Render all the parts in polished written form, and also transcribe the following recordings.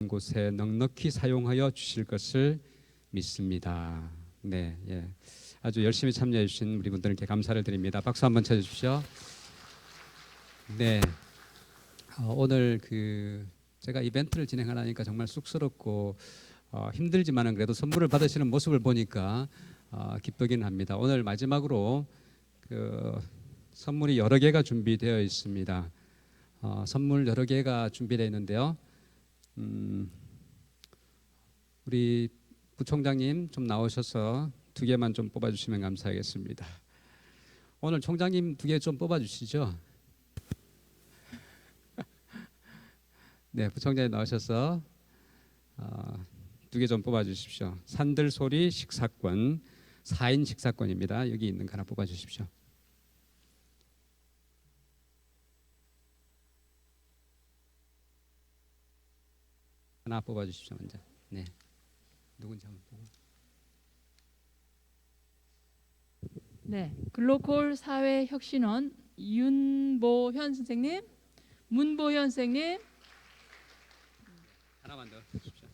곳에 넉넉히 사용하여 주실 것을 믿습니다. 네, 예. 아주 열심히 참여해 주신 우리 분들께 감사를 드립니다. 박수 한번 쳐주십시오. 네, 오늘 제가 이벤트를 진행하려니까 정말 쑥스럽고 힘들지만은 그래도 선물을 받으시는 모습을 보니까 기쁘긴 합니다. 오늘 마지막으로 선물이 여러 개가 준비되어 있습니다. 선물 여러 개가 준비되어 있는데요. 우리 부총장님 좀 나오셔서 2개만 좀 뽑아주시면 감사하겠습니다. 오늘 총장님 2개 좀 뽑아주시죠. 네, 부총장님 나오셔서 2개 좀 뽑아주십시오. 산들소리 식사권, 4인 식사권입니다. 여기 있는 거 하나 뽑아주십시오. 하나 뽑아주십시오. 먼저. 네, 누군지 한번 보고. 네, 글로콜 사회혁신원 윤보현 선생님, 문보현 선생님. 하나만 더 주십시오.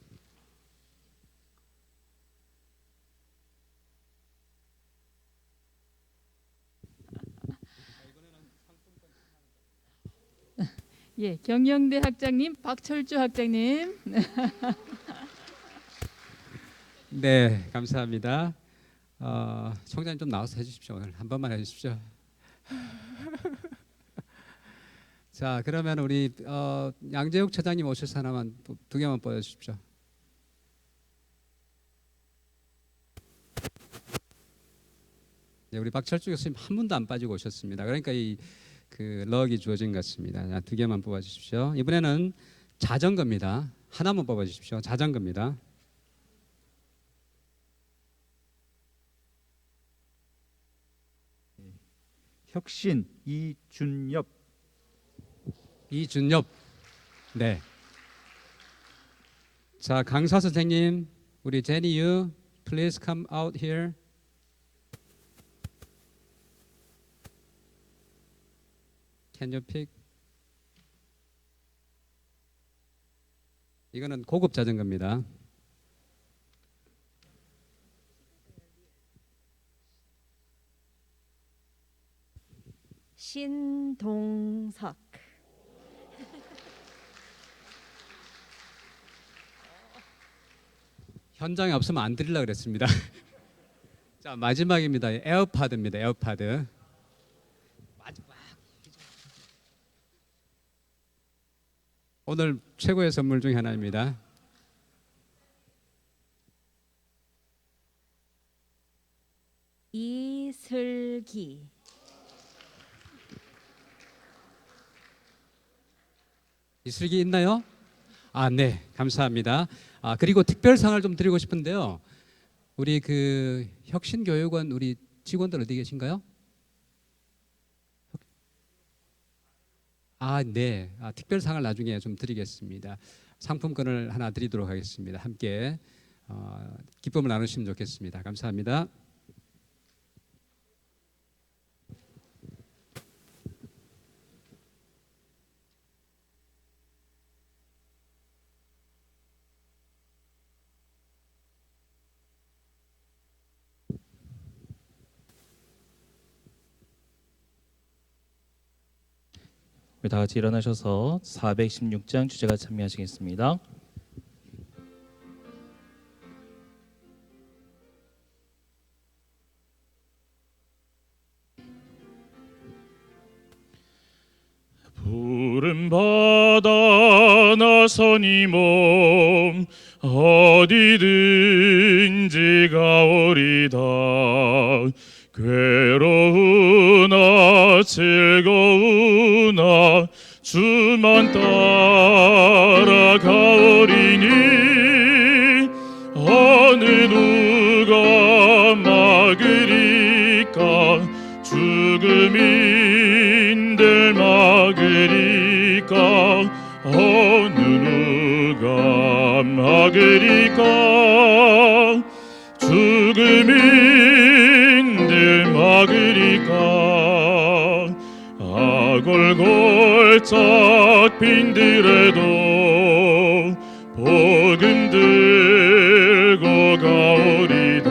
예, 경영대 학장님, 박철주 학장님. 네, 감사합니다. 총장님 좀 나와서 해주십시오. 오늘 한 번만 해주십시오. 자, 그러면 우리 양재욱 처장님 오셔서 하나만 2개만 뽑아주십시오. 네, 우리 박철주 교수님 한 분도 안 빠지고 오셨습니다. 그러니까 럭이 주어진 것 같습니다. 자, 2개만 뽑아주십시오. 이번에는 자전거입니다. 하나만 뽑아주십시오. 자전거입니다. 혁신 이준엽. 네. 자, 강사 선생님, 우리 제니 유, please come out here. Can you pick? 이거는 고급 자전거입니다. 신동석. 현장에 없으면 안 드리려고 그랬습니다. 자, 마지막입니다. 에어팟입니다. 에어팟. 마지막. 오늘 최고의 선물 중에 하나입니다. 이슬기. 이슬기 있나요? 네, 감사합니다. 그리고 특별상을 좀 드리고 싶은데요. 우리 혁신교육원 우리 직원들 어디 계신가요? 네, 특별상을 나중에 좀 드리겠습니다. 상품권을 하나 드리도록 하겠습니다. 함께 기쁨을 나누시면 좋겠습니다. 감사합니다. 우리 다 같이 일어나셔서 416장 주제가 참여하시겠습니다. 부름받아 나서니 몸 어디든지 가오리다. 괴로우나 즐거우나 주만 따라가오리니 어느 누가 막으리까. 죽음인들 막으리까. 어느 누가 막으리까. 죽음인들 막으리까. 골골짝 빈들에도 복음 들고 가오리다.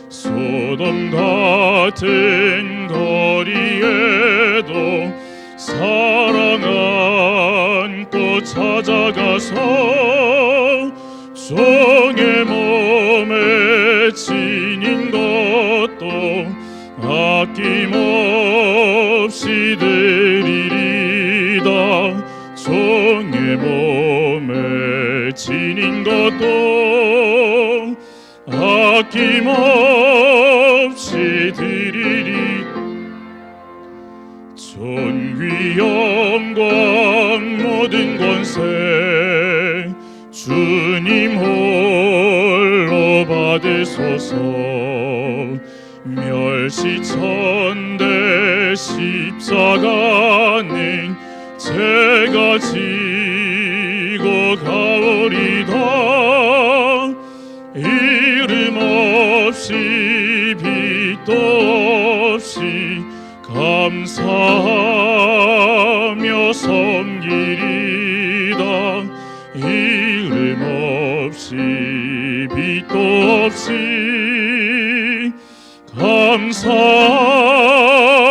소돔 같은 거리에도 사랑 안고 찾아가서 종의 몸에 지닌 것도 아낌없이 드리리다. 종의 몸에 지닌 것도 아낌없이 드리리. 존귀 영광 모든 권세 주님 홀로 받으소서. 멸시천대 십자가는 제가 지고 가오리다. 이름 없이 빛도 없이 감사하며 섬기리다. 이름 없이 빛도 없이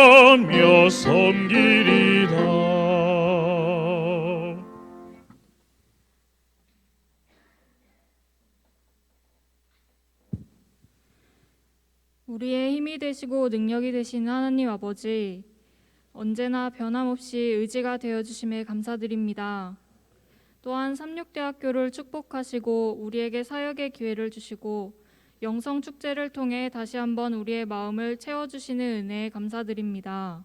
감사하며 섬기리다. 우리의 힘이 되시고 능력이 되시는 하나님 아버지, 언제나 변함없이 의지가 되어주심에 감사드립니다. 또한 삼육대학교를 축복하시고 우리에게 사역의 기회를 주시고 영성축제를 통해 다시 한번 우리의 마음을 채워주시는 은혜에 감사드립니다.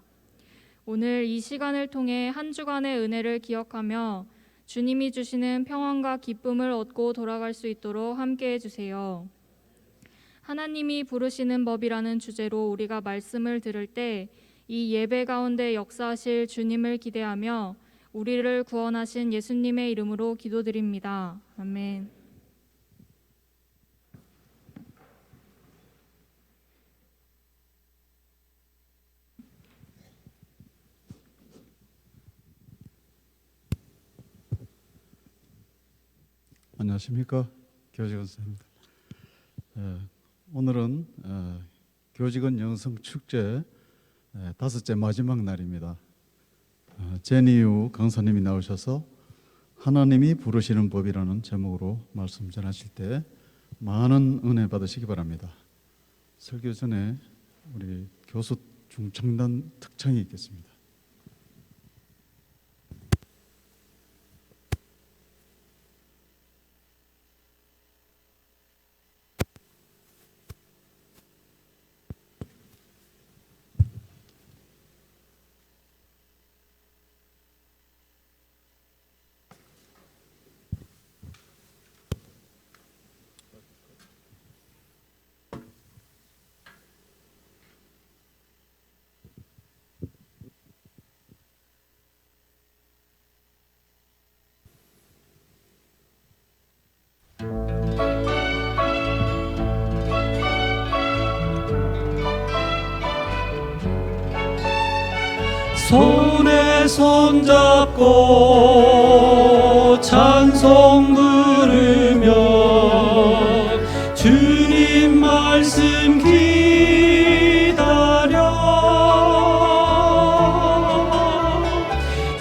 오늘 이 시간을 통해 한 주간의 은혜를 기억하며 주님이 주시는 평안과 기쁨을 얻고 돌아갈 수 있도록 함께해 주세요. 하나님이 부르시는 법이라는 주제로 우리가 말씀을 들을 때 이 예배 가운데 역사하실 주님을 기대하며 우리를 구원하신 예수님의 이름으로 기도드립니다. 아멘. 안녕하십니까, 교직원 선생님들. 오늘은 교직원 영성축제 다섯째 마지막 날입니다. 제니유 강사님이 나오셔서 하나님이 부르시는 법이라는 제목으로 말씀 전하실 때 많은 은혜 받으시기 바랍니다. 설교 전에 우리 교수 중창단 특창이 있겠습니다. 손에 손잡고 찬송 부르며 주님 말씀 기다려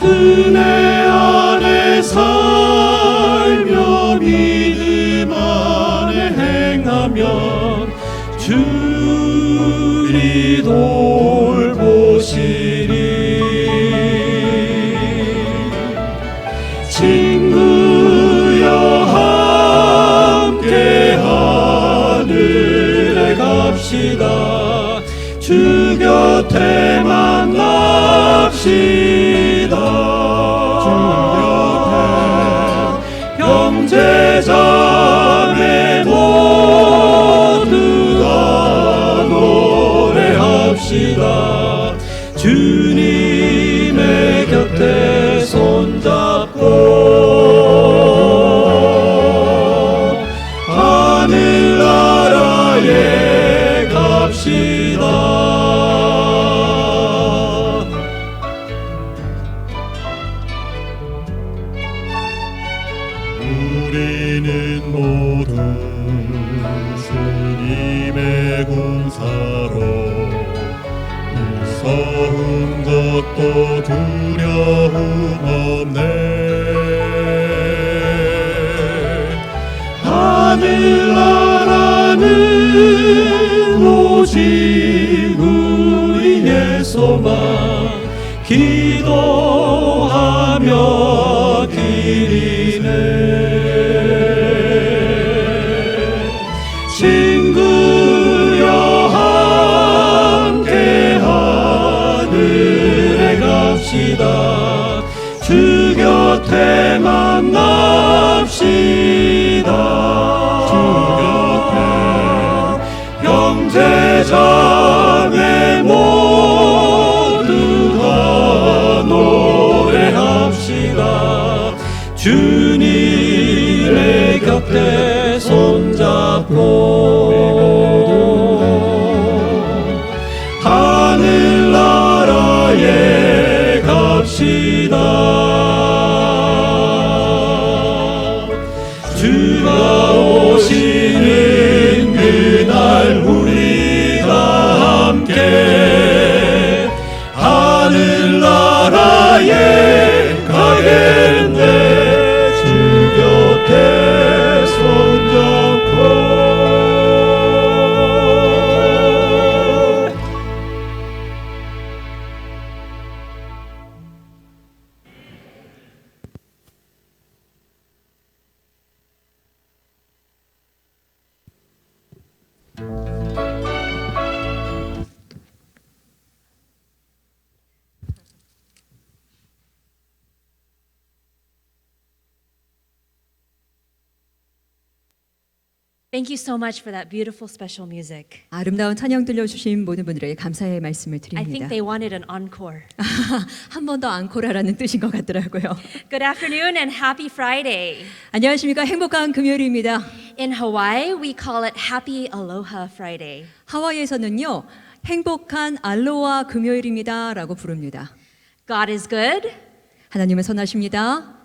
은혜 안에 살며 믿음 안에 행하면 주리 돌보시리. 친구여 함께 하늘에 갑시다. 주 곁에 만납시다. 주 곁에 형제자매 모두 다 노래합시다. 주님의 곁에 손잡고 하늘나라에 갑시다. 우리는 모두 주님의 군사로 무서운 것도 두려움 없네. 하늘나라는 오직 우리의 소망 기도하며 기리네. 친구여 함께 하늘에 갑시다. 주 곁에 만납시다. 주 곁에 형제자매 모두 다 노래합시다. 주님의 곁에 손잡고 하늘나라에 갑시다. 주가 오시는 그날 우리가 함께 하늘나라에 가겠네. 주 곁에 손잡고 Thank you so much for that beautiful special music. 아름다운 찬양 들려주신 모든 분들에게 감사의 말씀을 I think 드립니다. they wanted an encore. 한 번 더 앙코라라는 뜻인 것 같더라고요. Good afternoon and happy Friday. 안녕하십니까. 행복한 금요일입니다. In Hawaii, we call it Happy Aloha Friday. 하와이에서는요. 행복한 알로하 금요일입니다 라고 부릅니다. God is good 하나님은 선하십니다.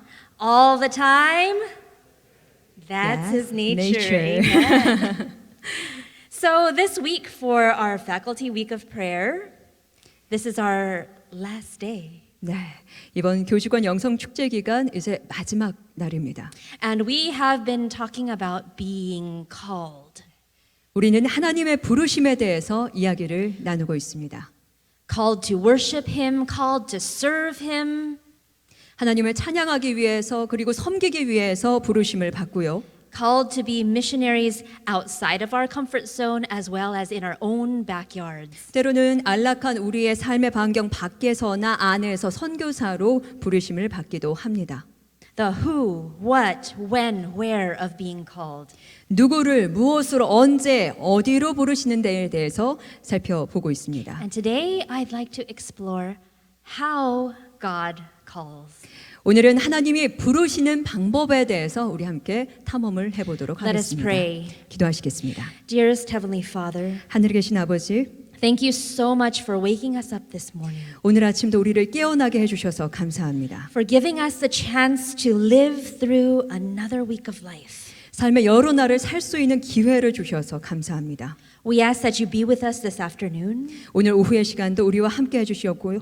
all the time. That's Yes, his nature. Amen. So this week for our faculty week of prayer, this is our last day. 네, 이번 교직원 영성 축제 기간 이제 마지막 날입니다. And we have been talking about being called. 우리는 하나님의 부르심에 대해서 이야기를 나누고 있습니다. Called to worship him, called to serve him. 하나님을 찬양하기 위해서 그리고 섬기기 위해서 부르심을 받고요. Called to be missionaries outside of our comfort zone as well as in our own backyards. 때로는 안락한 우리의 삶의 반경 밖에서나 안에서 선교사로 부르심을 받기도 합니다. The who, what, when, where of being called. 누구를 무엇으로 언제 어디로 부르시는 데에 대해서 살펴보고 있습니다. And today I'd like to explore how God calls. 오늘은 하나님이 부르시는 방법에 대해서 우리 함께 탐험을 해보도록 Let us 하겠습니다. pray. 기도하시겠습니다. Dearest Heavenly Father, 하늘에 계신 아버지, thank you so much for waking us up this morning. 오늘 아침도 우리를 깨어나게 해주셔서 감사합니다. For giving us the chance to live through another week of life. 삶의 여러 날을 살 수 있는 기회를 주셔서 감사합니다. We ask that you be with us this afternoon. 오늘 오후의 시간도 우리와 함께 해주시었고요.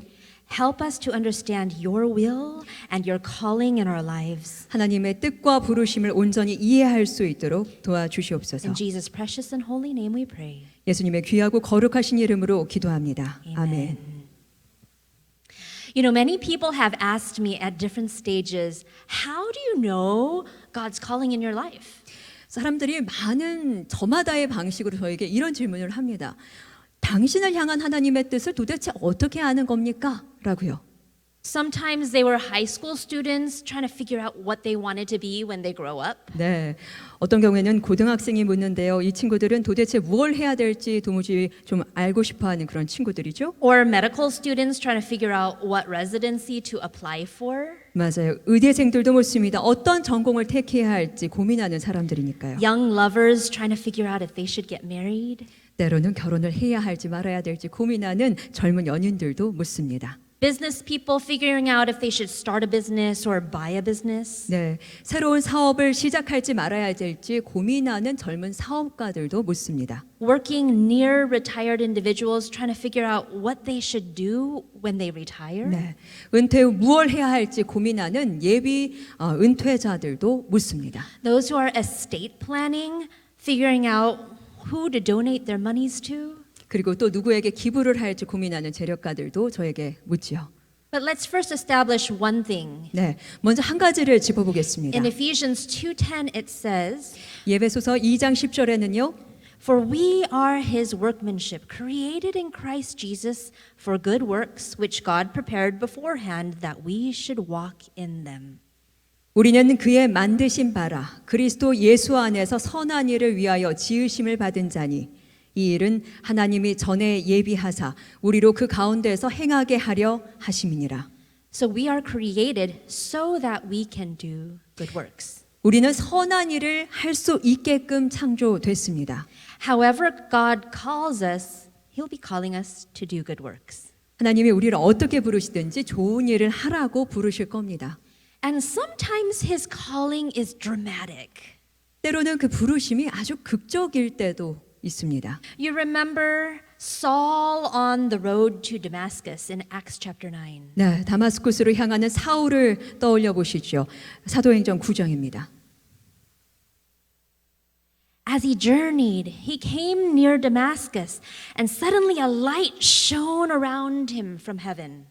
Help us to understand your will and your calling in our lives. 하나님의 뜻과 부르심을 온전히 이해할 수 있도록 도와주시옵소서. In Jesus' precious and holy name we pray. 예수님의 귀하고 거룩하신 이름으로 기도합니다. 아멘. You know, many people have asked me at different stages, how do you know God's calling in your life? 사람들이 많은 저마다의 방식으로 저에게 이런 질문을 합니다. 당신을 향한 하나님의 뜻을 도대체 어떻게 아는 겁니까? 라고요. Sometimes they were high school students trying to figure out what they wanted to be when they grow up. 네, 어떤 경우에는 고등학생이 묻는데요. 이 친구들은 도대체 뭘 해야 될지 도무지 좀 알고 싶어하는 그런 친구들이죠. Or medical students trying to figure out what residency to apply for. 맞아요. 의대생들도 묻습니다. 어떤 전공을 택해야 할지 고민하는 사람들이니까요. Young lovers trying to figure out if they should get married. 때로는 결혼을 해야 할지 말아야 될지 고민하는 젊은 연인들도 묻습니다. business people figuring out if they should start a business or buy a business. 네, 새로운 사업을 시작할지 말아야 될지 고민하는 젊은 사업가들도 묻습니다. Working near retired individuals trying to figure out what they should do when they retire. 네, 은퇴 후 무엇을 해야 할지 고민하는 예비 은퇴자들도 묻습니다. Those who are estate planning, figuring out who to donate their monies to. 그리고 또 누구에게 기부를 할지 고민하는 재력가들도 저에게 묻지요. But let's first establish one thing. 네, 먼저 한 가지를 짚어보겠습니다. In Ephesians 2:10 it says, 예배소서 2장 10절에는요. "For we are his workmanship, created in Christ Jesus for good works, which God prepared beforehand that we should walk in them." 우리는 그의 만드신 바라 그리스도 예수 안에서 선한 일을 위하여 지으심을 받은 자니 이 일은 하나님이 전에 예비하사 우리로 그 가운데서 행하게 하려 하심이니라. So we are created so that we can do good works. 우리는 선한 일을 할 수 있게끔 창조됐습니다. However God calls us, he'll be calling us to do good works. 하나님이 우리를 어떻게 부르시든지 좋은 일을 하라고 부르실 겁니다. And sometimes his calling is dramatic. 때로는 그 부르심이 아주 극적일 때도 있습니다. You remember Saul on the road to Damascus in Acts chapter 9. 네, 다마스쿠스로 향하는 사울을 떠올려 보시죠. 사도행전 9장입니다. As he journeyed, he came near Damascus, and suddenly a light shone around him from heaven.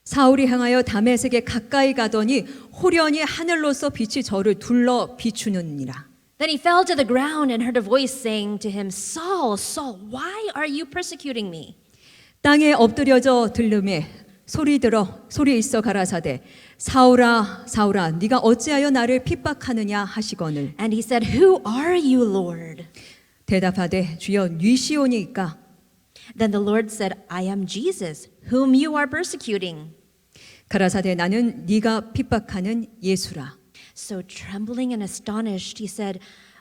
사울이 향하여 다메섹에 가까이 가더니 호련히 하늘로서 빛이 저를 둘러 비추느니라. Then he fell to the ground and heard a voice saying to him, Saul, Saul, why are you persecuting me? 땅에 엎드려져 들음에 소리 있어 가라사대 사울아 사울아 네가 어찌하여 나를 핍박하느냐 하시거늘. And he said, Who are you, Lord? 대답하되 주여 뉘시오니이까. Then the Lord said, I am Jesus, whom you are persecuting. 가라사대 나는 네가 핍박하는 예수라. So trembling and astonished, he said,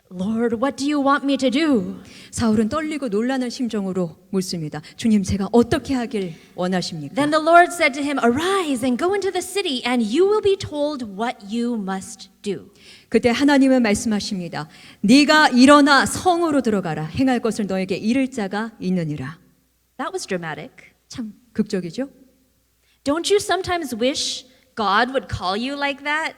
Lord, what do you want me to do? 사울은 떨리고 놀라는 심정으로 묻습니다. 주님, 제가 어떻게 하길 원하십니까? Then the Lord said to him, Arise and go into the city, and you will be told what you must do. 그때 하나님은 말씀하십니다. 네가 일어나 성으로 들어가라. 행할 것을 너에게 이를 자가 있느니라. That was dramatic. 참 극적이죠? Don't you sometimes wish God would call you like that?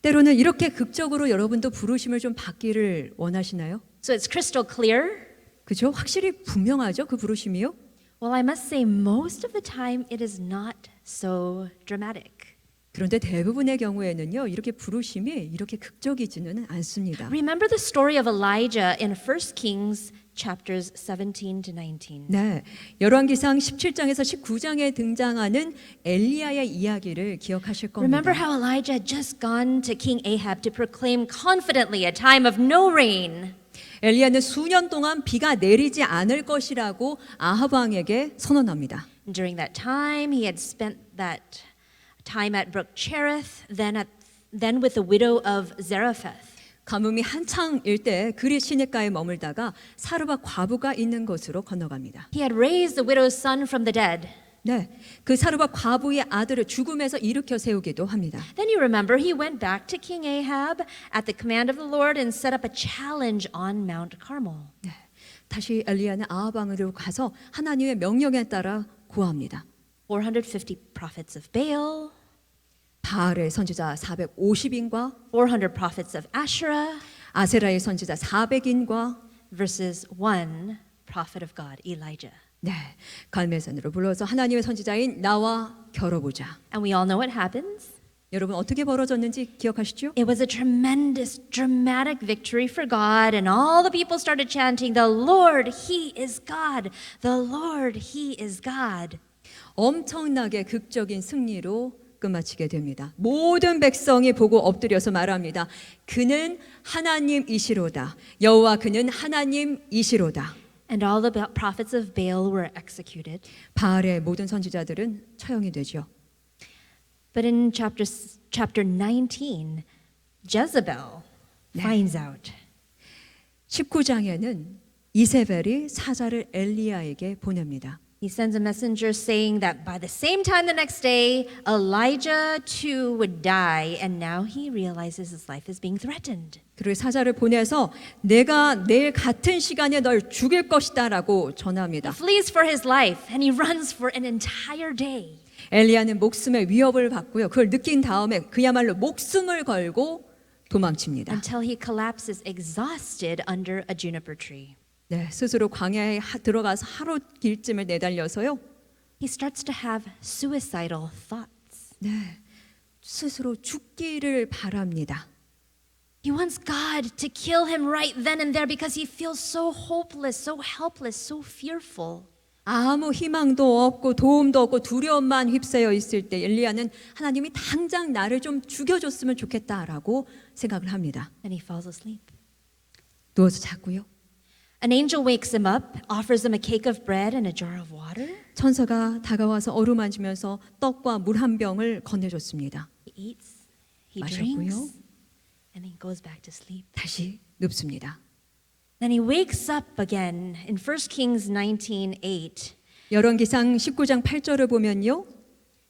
때로는 이렇게 극적으로 여러분도 부르심을 좀 받기를 원하시나요? So it's crystal clear. 그죠? 확실히 분명하죠? 그 부르심이요? Well, I must say most of the time it is not so dramatic. 그런데 대부분의 경우에는요. 이렇게 부르심이 이렇게 극적이지는 않습니다. Remember the story of Elijah in 1 Kings chapters 17 to 19. 네, 열왕기상 17장에서 19장에 등장하는 엘리야의 이야기를 기억하실 겁니다. Remember how Elijah had just gone to King Ahab to proclaim confidently a time of no rain. 엘리야는 수년 동안 비가 내리지 않을 것이라고 아합 왕에게 선언합니다. During that time, he had spent that time at Brook Cherith, then with the widow of Zarephath. 가뭄이 한창일 때 그리 시냇가에 머물다가 사르밧 과부가 있는 곳으로 건너갑니다. He had raised the widow's son from the dead. 네, 그 사르밧 과부의 아들을 죽음에서 일으켜 세우기도 합니다. Then you remember he went back to King Ahab at the command of the Lord and set up a challenge on Mount Carmel. 네, 다시 엘리야는 아합 왕으로 가서 하나님의 명령에 따라 구합니다. 450 prophets of Baal, 바알의 선지자 450인과 400 prophets of Asherah, 아세라의 선지자 400인과 versus one prophet of God, Elijah. 네, 갈멜산으로 불러서 하나님의 선지자인 나와 겨뤄보자. And we all know what happens. 여러분 어떻게 벌어졌는지 기억하시죠? It was a tremendous, dramatic victory for God, and all the people started chanting, "The Lord, He is God! The Lord, He is God!" 엄청나게 극적인 승리로 끝마치게 됩니다. 모든 백성이 보고 엎드려서 말합니다. 그는 하나님이시로다. 여호와 그는 하나님이시로다. And all the prophets of Baal were executed. 바알의 모든 선지자들은 처형이 되죠. But in chapter 19, Jezebel finds out. 19장에는 이세벨이 사자를 엘리야에게 보냅니다. He sends a messenger saying that by the same time the next day, Elijah too would die, and now he realizes his life is being threatened. 그리고 사자를 보내서 내가 내일 같은 시간에 널 죽일 것이다라고 전합니다. He flees for his life and he runs for an entire day. 엘리야는 목숨의 위협을 받고요. 그걸 느낀 다음에 그야말로 목숨을 걸고 도망칩니다. Until he collapses exhausted under a juniper tree. 네, 스스로 광야에 들어가서 하루 길쯤을 내달려서요. He starts to have suicidal thoughts. 네, 스스로 죽기를 바랍니다. He wants God to kill him right then and there because he feels so hopeless, so helpless, so fearful. 아무 희망도 없고 도움도 없고 두려움만 휩싸여 있을 때 엘리야는 하나님이 당장 나를 좀 죽여줬으면 좋겠다라고 생각을 합니다. And he falls asleep. 누워서 자고요. An angel wakes him up, offers him a cake of bread and a jar of water. 천사가 다가와서 어루만지면서 떡과 물 한 병을 건네줬습니다. He eats, he 마셨고요. drinks, and he goes back to sleep. 다시 눕습니다. Then he wakes up again in 1 Kings 19:8. 열왕기상 19장 8절을 보면요.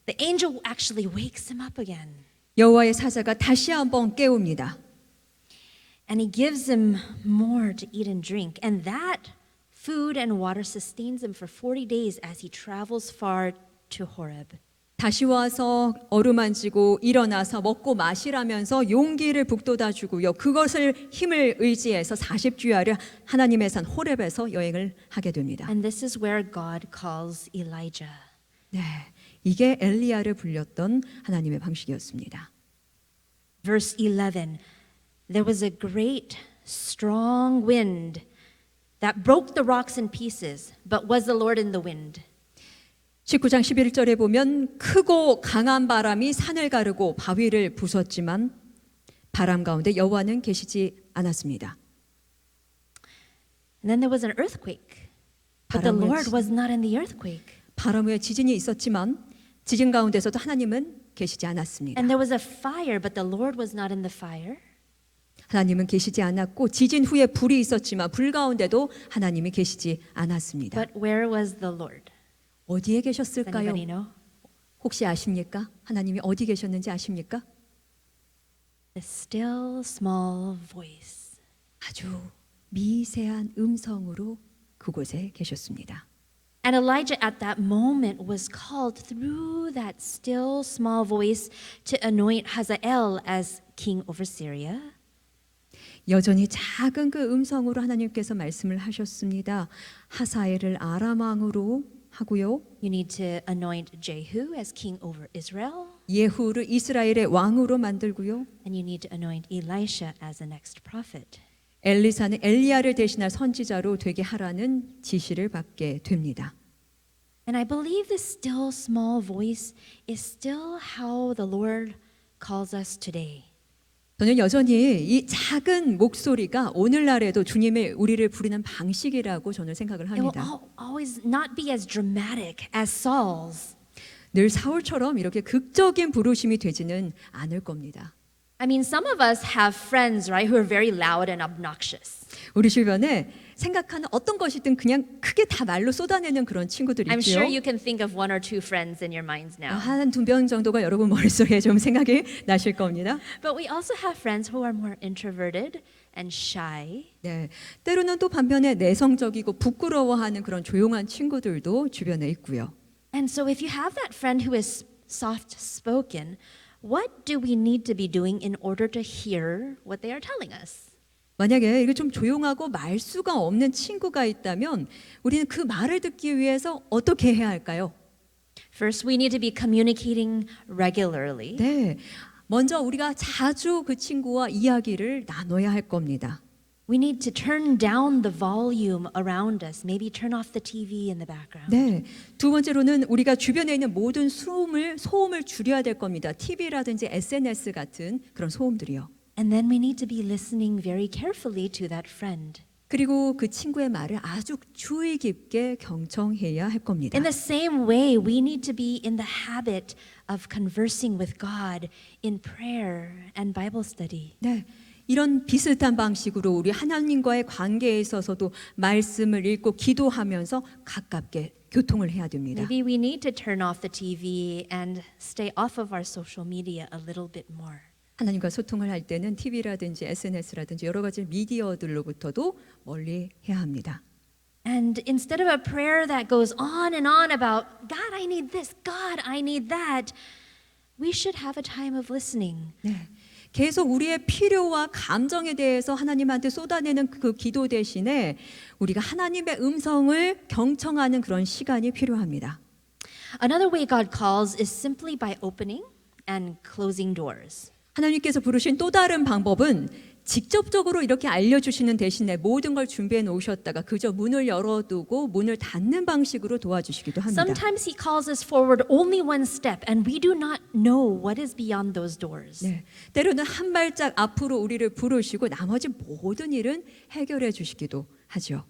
The angel actually wakes him up again. 여호와의 사자가 다시 한번 깨웁니다. And he gives him more to eat and drink. And that food and water sustains him for 40 days as he travels far to Horeb. 다시 와서 어루만지고 일어나서 먹고 마시라면서 용기를 북돋아 주고요. 그것을 힘을 의지해서 40주야를 하나님의 산 호렙에서 여행을 하게 됩니다. And this is where God calls Elijah. 네, 이게 엘리야를 불렸던 하나님의 방식이었습니다. Verse 11. There was a great strong wind that broke the rocks in pieces, but was the Lord in the wind? 19장 11절에 보면 크고 강한 바람이 산을 가르고 바위를 부쉈지만 바람 가운데 여호와는 계시지 않았습니다. And then there was an earthquake, but the 바람 후에 Lord was not in the earthquake. 바람 후에 지진이 있었지만 지진 가운데서도 하나님은 계시지 않았습니다. And there was a fire, but the Lord was not in the fire. 하나님은 계시지 않았고 지진 후에 불이 있었지만 불 가운데도 하나님이 계시지 않았습니다. But where was the Lord? 어디에 Does 계셨을까요? anybody know? 혹시 아십니까? 하나님이 어디 계셨는지 아십니까? The still small voice. 아주 미세한 음성으로 그곳에 계셨습니다. And Elijah at that moment was called through that still small voice to anoint Hazael as king over Syria. 여전히 작은 그 음성으로 하나님께서 말씀을 하셨습니다. 하사엘을 아람 왕으로 하고요. You need to anoint Jehu as king over Israel. 예후를 이스라엘의 왕으로 만들고요. And you need to anoint Elisha as the next prophet. 엘리사는 엘리야를 대신할 선지자로 되게 하라는 지시를 받게 됩니다. And I believe this still small voice is still how the Lord calls us today. 저는 여전히 이 작은 목소리가 오늘날에도 주님의 우리를 부르는 방식이라고 저는 생각을 It will 합니다. always not be as dramatic as Saul's. 늘 사울처럼 이렇게 극적인 부르심이 되지는 않을 겁니다. I mean, some of us have friends, right, who are very loud and obnoxious. 우리 주변에 생각하는 어떤 것이든 그냥 크게 다 말로 쏟아내는 그런 친구들이 I'm 있죠. sure you can think of one or two friends in your minds now. 한두 명 정도가 여러분 머릿속에 좀 생각이 나실 겁니다. But we also have friends who are more introverted and shy. 네, 때로는 또 반면에 내성적이고 부끄러워하는 그런 조용한 친구들도 주변에 있고요. And so if you have that friend who is soft-spoken, what do we need to be doing in order to hear what they are telling us? 만약에 이게 좀 조용하고 말수가 없는 친구가 있다면 우리는 그 말을 듣기 위해서 어떻게 해야 할까요? First, we need to be communicating regularly. 네, 먼저 우리가 자주 그 친구와 이야기를 나눠야 할 겁니다. We need to turn down the volume around us. Maybe turn off the TV in the background. 네, 두 번째로는 우리가 주변에 있는 모든 소음을 줄여야 될 겁니다. TV라든지 SNS 같은 그런 소음들이요. And then we need to be listening very carefully to that friend. 그리고 그 친구의 말을 아주 주의 깊게 경청해야 할 겁니다. In the same way, we need to be in the habit of conversing with God in prayer and Bible study. 네, 이런 비슷한 방식으로 우리 하나님과의 관계에 있어서도 말씀을 읽고 기도하면서 가깝게 교통을 해야 됩니다. Maybe we need to turn off the TV and stay off of our social media a little bit more. 하나님과 소통을 할 때는 TV라든지 SNS라든지 여러 가지 미디어들로부터도 멀리 해야 합니다. And instead of a prayer that goes on about, God, I need this, God, I need that, we should have a time of listening. 네. 계속 우리의 필요와 감정에 대해서 하나님한테 쏟아내는 그 기도 대신에 우리가 하나님의 음성을 경청하는 그런 시간이 필요합니다. Another way God calls is simply by opening and closing doors. 하나님께서 부르신 또 다른 방법은 직접적으로 이렇게 알려주시는 대신에 모든 걸 준비해 놓으셨다가 그저 문을 열어두고 문을 닫는 방식으로 도와주시기도 합니다. Sometimes He calls us forward only one step, and we do not know what is beyond those doors. 네, 때로는 한 발짝 앞으로 우리를 부르시고 나머지 모든 일은 해결해 주시기도 하죠.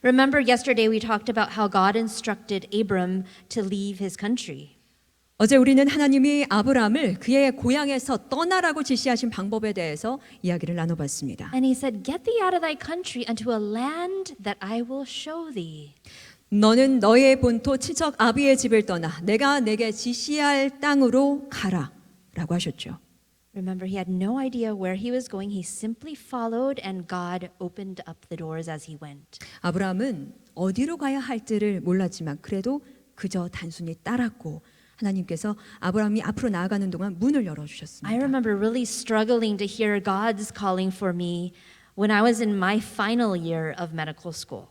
Remember yesterday we talked about how God instructed Abram to leave his country. 어제 우리는 하나님이 아브라함을 그의 고향에서 떠나라고 지시하신 방법에 대해서 이야기를 나눠봤습니다. And He said, "Get thee out of thy country unto a land that I will show thee." 너는 너의 본토 친척 아비의 집을 떠나 내가 내게 지시할 땅으로 가라 라고 하셨죠. Remember, he had no idea where he was going. He simply followed, and God opened up the doors as he went. 아브라함은 어디로 가야 할지를 몰랐지만 그래도 그저 단순히 따랐고 하나님께서 아브라함이 앞으로 나아가는 동안 문을 열어주셨습니다. I remember really struggling to hear God's calling for me when I was in my final year of medical school.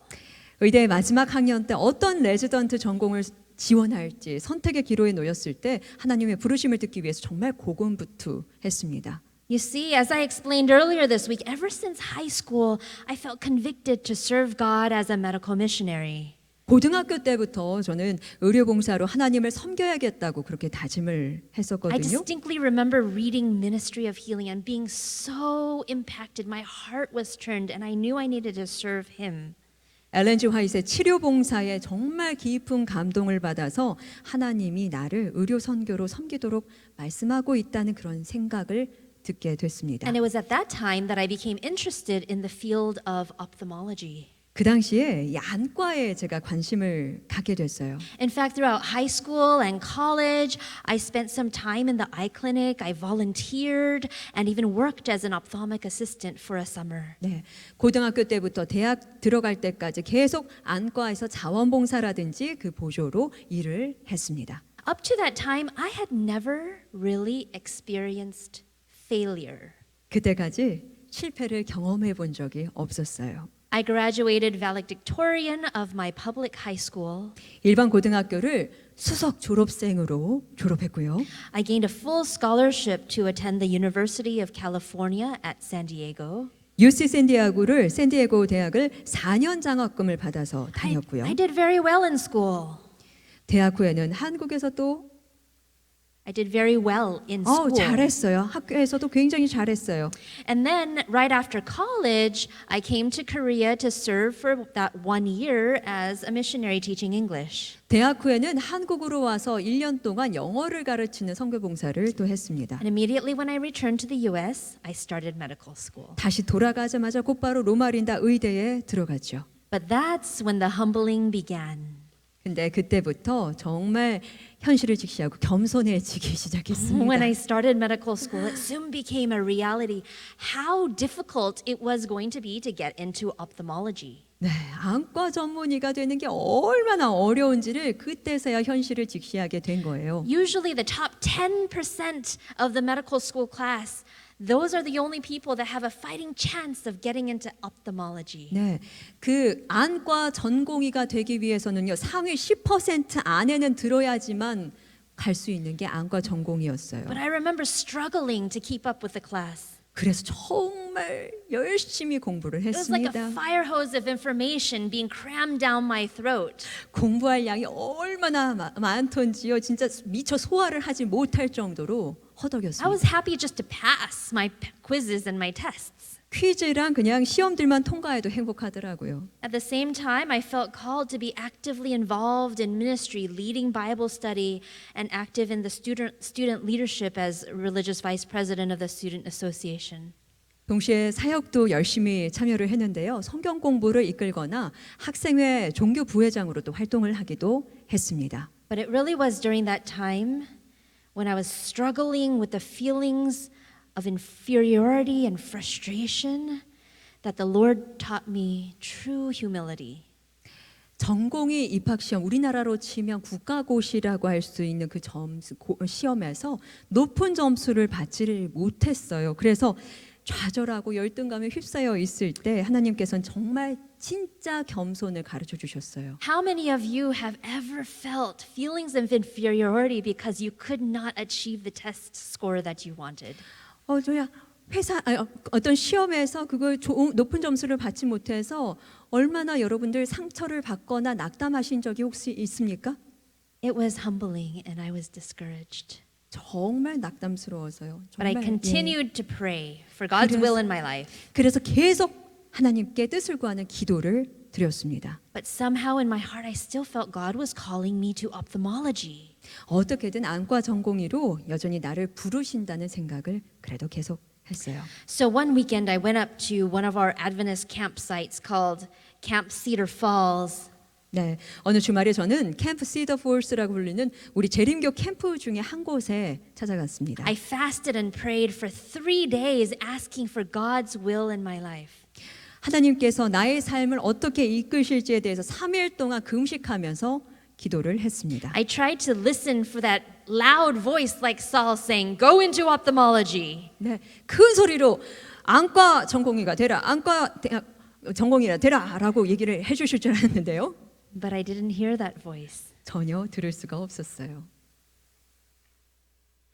의대 마지막 학년 때 어떤 레지던트 전공을 지원할지 선택의 기로에 놓였을 때 하나님의 부르심을 듣기 위해서 정말 고군분투했습니다. You see, as I explained earlier this week, ever since high school, I felt convicted to serve God as a medical missionary. 고등학교 때부터 저는 의료봉사로 하나님을 섬겨야겠다고 그렇게 다짐을 I 했었거든요. distinctly remember reading Ministry of Healing and being so impacted. My heart was turned, and I knew I needed to serve Him. 엘렌 G. 화이트의 치료봉사에 정말 깊은 감동을 받아서 하나님이 나를 의료 선교로 섬기도록 말씀하고 있다는 그런 생각을 듣게 됐습니다. And it was at that time that I became interested in the field of ophthalmology. 그 당시에 이 안과에 제가 관심을 갖게 됐어요. In fact, throughout high school and college, I spent some time in the eye clinic. I volunteered and even worked as an ophthalmic assistant for a summer. 네, 고등학교 때부터 대학 들어갈 때까지 계속 안과에서 자원봉사라든지 그 보조로 일을 했습니다. Up to that time, I had never really experienced failure. 그때까지 실패를 경험해 본 적이 없었어요. I graduated valedictorian of my public high school. 일반 고등학교를 수석 졸업생으로 졸업했고요. I gained a full scholarship to attend the University of California at San Diego. UC 샌디에고를 샌디에고 대학을 4년 장학금을 받아서 다녔고요. I did very well in school. 대학 후에는 한국에서 또 I did very well in school. 잘했어요. 학교에서도 굉장히 잘했어요. And then right after college, I came to Korea to serve for that 1 year as a missionary teaching English. 대학 후에는 한국으로 와서 1년 동안 영어를 가르치는 선교 봉사를 또 했습니다. And immediately when I returned to the US, I started medical school. 다시 돌아가자마자 곧바로 로마린다 의대에 들어갔죠. But that's when the humbling began. 근데 그때부터 정말 현실을 직시하고 겸손해지기 시작했습니다. When I started medical school, it soon became a reality how difficult it was going to be to get into ophthalmology. 네, 안과 전문의가 되는 게 얼마나 어려운지를 그때서야 현실을 직시하게 된 거예요. Usually the top 10% of the medical school class, those are the only people that have a fighting chance of getting into ophthalmology. 네, 그 안과 전공의가 되기 위해서는요 상위 10% 안에는 들어야지만 갈 수 있는 게 안과 전공이었어요. But I remember struggling to keep up with the class. 그래서 정말 열심히 공부를 It was like a 했습니다. fire hose of information being crammed down my throat. 공부할 양이 얼마나 많던지요. 진짜 미처 소화를 하지 못할 정도로 I 허덕였습니다. was happy just to pass my quizzes and my tests. 퀴즈랑 그냥 시험들만 통과해도 행복하더라고요. At the same time, I felt called to be actively involved in ministry, leading Bible study, and active in the student leadership as religious vice president of the student association. 동시에 사역도 열심히 참여를 했는데요. 성경 공부를 이끌거나 학생회 종교 부회장으로도 활동을 하기도 했습니다. But it really was during that time when I was struggling with the feelings of inferiority and frustration that the Lord taught me true humility. 전공의 입학시험, 우리나라로 치면 국가고시라고 할 수 있는 그 시험에서 높은 점수를 받지를 못했어요. 그래서 좌절하고 열등감에 휩싸여 있을 때 하나님께서는 정말 진짜 겸손을 가르쳐 주셨어요. How many of you have ever felt feelings of inferiority because you could not achieve the test score that you wanted? 저야 어떤 시험에서 그걸 높은 점수를 받지 못해서 얼마나 여러분들 상처를 받거나 낙담하신 적이 혹시 있습니까? It was humbling and I was discouraged. 정말 낙담스러워서요. But I 정말, continued to pray for God's will in my life. 그래서 계속 하나님께 뜻을 구하는 기도를 드렸습니다. But somehow in my heart I still felt God was calling me to ophthalmology. 어떻게든 안과 전공의로 여전히 나를 부르신다는 생각을 그래도 계속 했어요. So one weekend I went up to one of our Adventist campsites called Camp Cedar Falls. 네, 어느 주말에 저는 캠프 시더 폴스라고 불리는 우리 재림교 캠프 중에 한 곳에 찾아갔습니다. I fasted and prayed for 3 days asking for God's will in my life. 하나님께서 나의 삶을 어떻게 이끄실지에 대해서 3일 동안 금식하면서 기도를 했습니다. I tried to listen for that loud voice like Saul saying, "Go into ophthalmology." 네, 큰 소리로 안과 전공의가 되라, 안과 전공의라 되라라고 얘기를 해주실 줄 알았는데요. But I didn't hear that voice. 전혀 들을 수가 없었어요.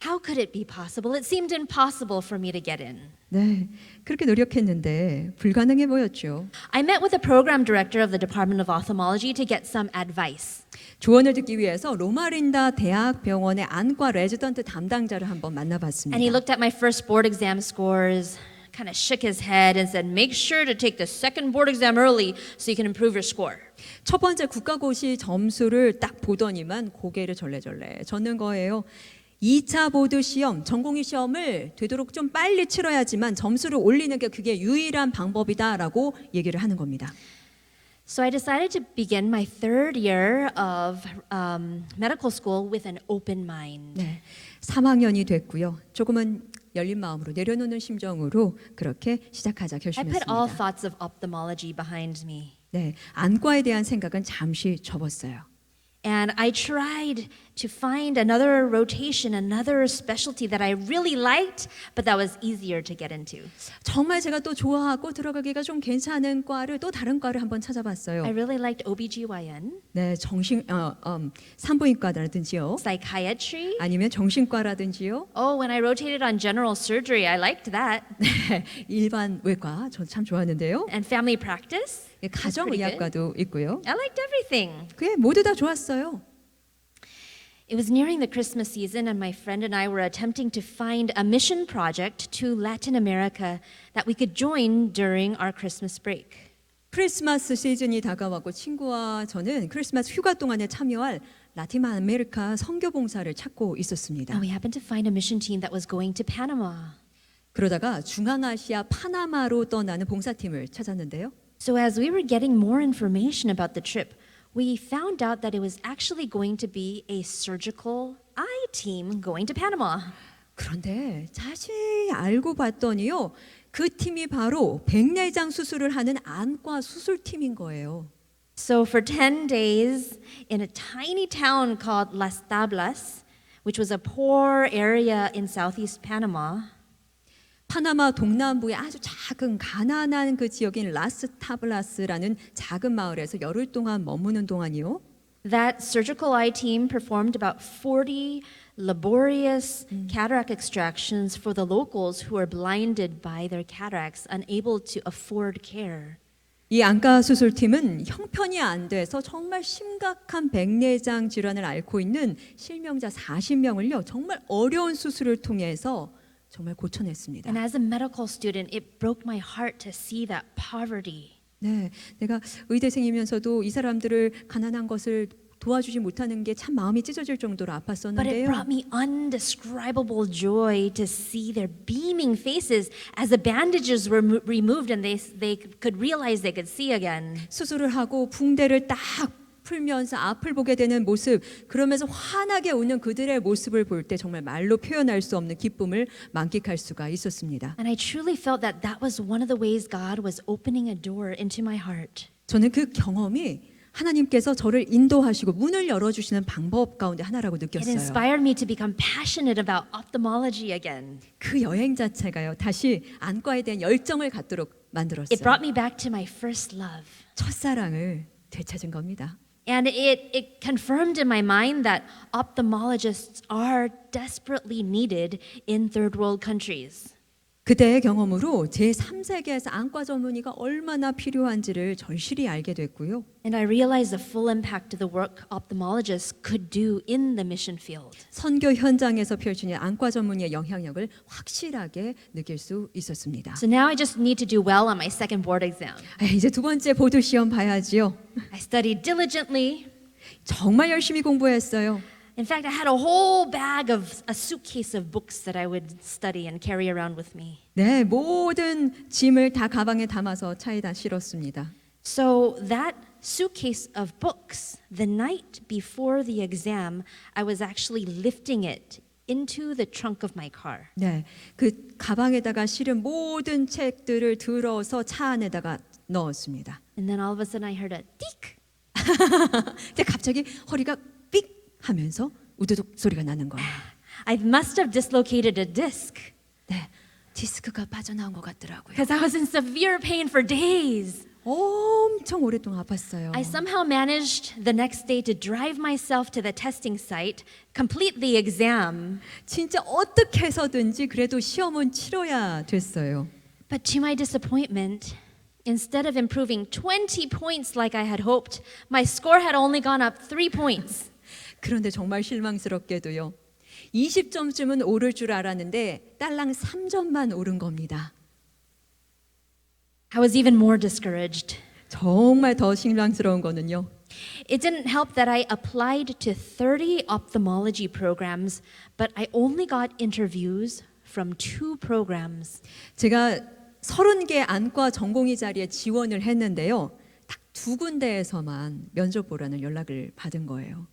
How could it be possible? It seemed impossible for me to get in. 네, 그렇게 노력했는데 불가능해 보였죠. I met with the program director of the Department of Ophthalmology to get some advice. 조언을 듣기 위해서 로마린다 대학병원의 안과 레지던트 담당자를 한번 만나봤습니다. And he looked at my first board exam scores, kind of shook his head and said, "Make sure to take the second board exam early so you can improve your score." 첫 번째 국가고시 점수를 딱 보더니만 고개를 절레절레 젓는 거예요. 2차 보드 시험, 전공의 시험을 되도록 좀 빨리 치러야지만 점수를 올리는 게 그게 유일한 방법이다라고 얘기를 하는 겁니다. So I decided to begin my 3rd year of medical school with an open mind. 네, 3학년이 됐고요. 조금은 열린 마음으로 내려놓는 심정으로 그렇게 시작하자 I put all 결심했습니다. thoughts of ophthalmology behind me. 네, 안과에 대한 생각은 잠시 접었어요. And I tried to find another rotation, another specialty that I really liked, but that was easier to get into. 정말 제가 또 좋아하고 들어가기가 좀 괜찮은 과를 또 다른 과를 한번 찾아봤어요. I really liked OBGYN, 네, 산부인과라든지요. psychiatry. 아니면 정신과라든지요. Oh, when I rotated on general surgery, I liked that. 일반 외과 저 참 좋았는데요. And family practice. 가정의학과도 있고요. I liked everything. 그게 모두 다 좋았어요. It was nearing the Christmas season, and my friend and I were attempting to find a mission project to Latin America that we could join during our Christmas break. 크리스마스 시즌이 다가왔고 친구와 저는 크리스마스 휴가 동안에 참여할 라틴 아메리카 선교 봉사를 찾고 있었습니다. And we happened to find a mission team that was going to Panama. 그러다가 중앙아시아 파나마로 떠나는 봉사팀을 찾았는데요. So as we were getting more information about the trip, we found out that it was actually going to be a surgical eye team going to Panama. 그런데 자세히 알고 봤더니요. 그 팀이 바로 백내장 수술을 하는 안과 수술팀인 거예요. So for 10 days in a tiny town called Las Tablas, which was a poor area in southeast Panama, 파나마 동남부의 아주 작은 가난한 그 지역인 라스타블라스라는 작은 마을에서 열흘 동안 머무는 동안이요. that surgical eye team performed about 40 laborious cataract extractions for the locals who were blinded by their cataracts, unable to afford care. 이 안과 수술팀은 형편이 안 돼서 정말 심각한 백내장 질환을 앓고 있는 실명자 40명을요. 정말 어려운 수술을 통해서 정말 고쳐냈습니다. And as a medical student, it broke my heart to see that poverty. 네, 내가 의대생이면서도 이 사람들을 가난한 것을 도와주지 못하는 게 참 마음이 찢어질 정도로 But it 아팠었는데요. brought me undescribable joy to see their beaming faces as the bandages were removed and they could realize they could see again. 수술을 하고 붕대를 딱 풀면서 앞을 보게 되는 모습, 그러면서 환하게 웃는 그들의 모습을 볼 때 정말 말로 표현할 수 없는 기쁨을 만끽할 수가 있었습니다. And I truly felt that that was one of the ways God was opening a door into my heart. 저는 그 경험이 하나님께서 저를 인도하시고 문을 열어주시는 방법 가운데 하나라고 It 느꼈어요. inspired me to become passionate about ophthalmology again. 그 여행 자체가요, 다시 안과에 대한 열정을 갖도록 It 만들었어요. brought me back to my first love. 첫사랑을 되찾은 겁니다. And it confirmed in my mind that ophthalmologists are desperately needed in third world countries. 그때의 경험으로 제3세계에서 안과 전문의가 얼마나 필요한지를 절실히 알게 됐고요. And I realized the full impact of the work ophthalmologists could do in the mission field. 선교 현장에서 펼치는 안과 전문의의 영향력을 확실하게 느낄 수 있었습니다. So now I just need to do well on my second board exam. 이제 두 번째 보드 시험 봐야지요. I studied diligently. 정말 열심히 공부했어요. In fact, I had a whole bag of a suitcase of books that I would study and carry around with me. 네, 모든 짐을 다 가방에 담아서 차에다 실었습니다. So that suitcase of books, the night before the exam, I was actually lifting it into the trunk of my car. 네, 그 가방에다가 실은 모든 책들을 들어서 차 안에다가 넣었습니다. And then all of a sudden I heard a tick. 근데 갑자기 허리가 삑 하면서 우두둑 소리가 나는 거예요. I must have dislocated a disc 네, 디스크가 빠져나온 것 같더라고요. because I was in severe pain for days. 엄청 오랫동안 아팠어요. I somehow managed the next day to drive myself to the testing site, complete the exam. 진짜 어떻게 해서든지 그래도 시험은 치러야 됐어요. But to my disappointment, instead of improving 20 points like I had hoped, my score had only gone up 3 points. 그런데 정말 실망스럽게도요. 20점쯤은 오를 줄 알았는데 딸랑 3점만 오른 겁니다. I was even more discouraged. 정말 더 실망스러운 거는요. It didn't help that I applied to 30 ophthalmology programs, but I only got interviews from 2 programs. 제가 30개 안과 전공의 자리에 지원을 했는데요. 딱 2군데에서만 면접 보라는 연락을 받은 거예요.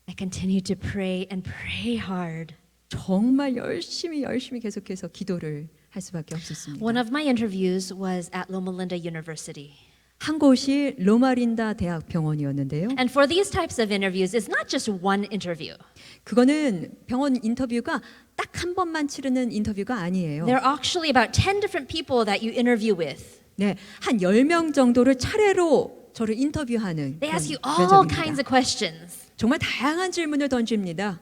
I continued to pray and pray hard. 정말 열심히 계속해서 기도를 할 수밖에 없었습니다. One of my interviews was at Loma Linda University. 한 곳이 로마린다 대학 병원이었는데요. And for these types of interviews, it's not just one interview. 그거는 병원 인터뷰가 딱 한 번만 치르는 인터뷰가 아니에요. There are actually about 10 different people that you interview with. 네, 한 10명 정도를 차례로 저를 인터뷰하는 They ask you 그런 all 면접입니다. kinds of questions. 정말 다양한 질문을 던집니다.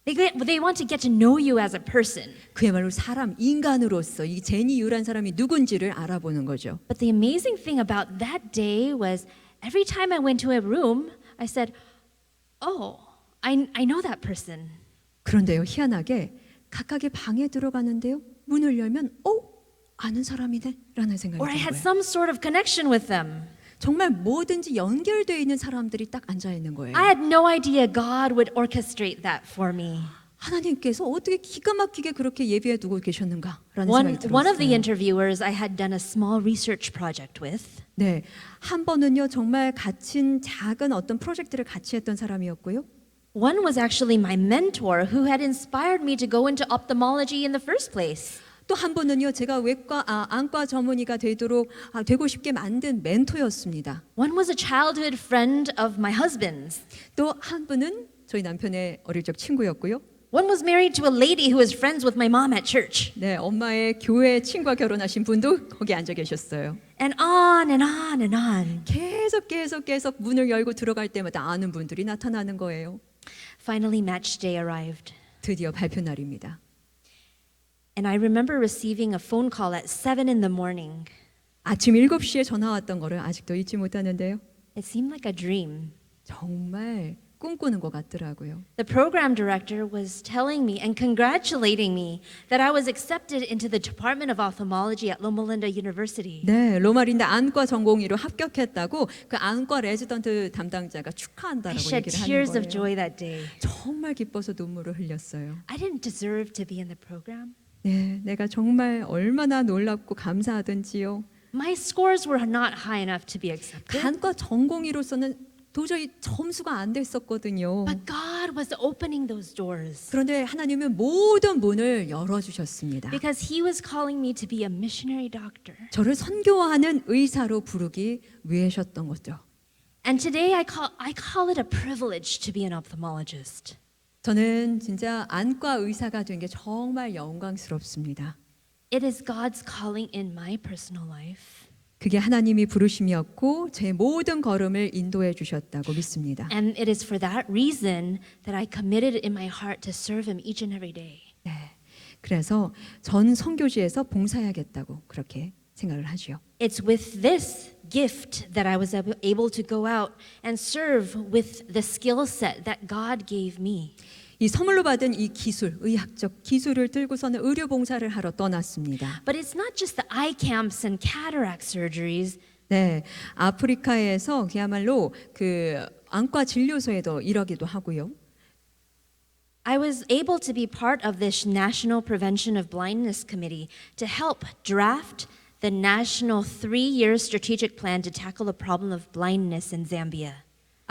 They want to get to know you as a person. 그야말로 사람, 인간으로서 이 제니 유란 사람이 누군지를 알아보는 거죠. But the amazing thing about that day was every time I went to a room, I said, "Oh, I know that person." 그런데요, 희한하게 각각의 방에 들어가는데요. 문을 열면 아는 사람이네 라는 생각이 Or I 드는 had 거예요. some sort of connection with them. 정말 뭐든지 연결되어 있는 사람들이 딱 앉아 있는 거예요. I had no idea God would orchestrate that for me. 하나님께서 어떻게 기가 막히게 그렇게 예비해 두고 계셨는가라는 생각이 One of the 들었어요. interviewers I had done a small research project with. 네, 한 번은요 정말 갇힌 작은 어떤 프로젝트를 같이 했던 사람이었고요. One was actually my mentor who had inspired me to go into ophthalmology in the first place. 또 한 번은요 제가 안과 전문의가 되고 싶게 만든 멘토였습니다. One was a childhood friend of my husband's. 또 한 분은 저희 남편의 어릴 적 친구였고요. One was married to a lady who was friends with my mom at church. 네, 엄마의 교회 친구와 결혼하신 분도 거기 앉아 계셨어요. And on and on and on. 계속 문을 열고 들어갈 때마다 아는 분들이 나타나는 거예요. Finally, match day arrived. 드디어 발표 날입니다. And I remember receiving a phone call at 7 in the morning. 아침 7시에 전화 왔던 거를 아직도 잊지 못하는데요. It seemed like a dream. 정말 꿈꾸는 것 같더라고요. The program director was telling me and congratulating me that I was accepted into the Department of Ophthalmology at Loma Linda University. 네, 로마린다 안과 전공의로 합격했다고 그 안과 레지던트 담당자가 I 축하한다라고 shed 얘기를 하는 tears of 거예요. joy that day. 정말 기뻐서 눈물을 흘렸어요. I didn't deserve to be in the program. 네, 내가 정말 얼마나 놀랍고 감사하던지요. My scores were not high enough to be accepted. 안과 전공의로서는 도저히 점수가 안 됐었거든요. But God was opening those doors 그런데 하나님은 모든 문을 열어주셨습니다. because He was calling me to be a missionary doctor. 저를 선교하는 의사로 부르기 위해셨던 거죠. And today I call it a privilege to be an ophthalmologist. 저는 진짜 안과 의사가 된 게 정말 영광스럽습니다. It is God's calling in my personal life. 그게 하나님이 부르심이었고 제 모든 걸음을 인도해 주셨다고 믿습니다. And it is for that reason that I committed in my heart to serve Him each and every day. 네, 그래서 전 선교지에서 봉사해야겠다고 그렇게 생각을 하지요. It's with this gift that I was able to go out and serve with the skill set that God gave me. 이 선물로 받은 이 기술, 의학적 기술을 들고서는 의료 봉사를 하러 떠났습니다. But it's not just the eye camps and cataract surgeries. 네, 아프리카에서 그야말로 그 안과 진료소에도 일하기도 하고요. I was able to be part of this National Prevention of Blindness Committee to help draft the national 3-year strategic plan to tackle the problem of blindness in Zambia.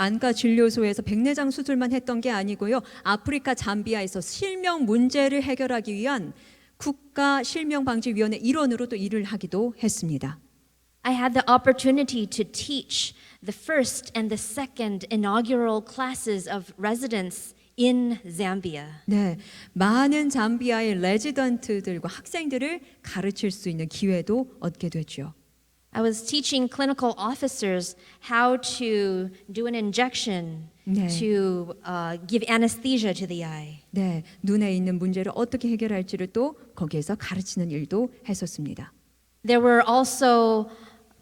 안과 진료소에서 백내장 수술만 했던 게 아니고요. 아프리카 잠비아에서 실명 문제를 해결하기 위한 국가 실명 방지 위원회 일원으로 또 일을 하기도 했습니다. I had the opportunity to teach the first and the second inaugural classes of residents in Zambia. 네, 많은 잠비아의 레지던트들과 학생들을 가르칠 수 있는 기회도 얻게 됐죠. I was teaching clinical officers how to do an injection 네. to give anesthesia to the eye. 네, 눈에 있는 문제를 어떻게 해결할지를 또 거기에서 가르치는 일도 했었습니다. There were also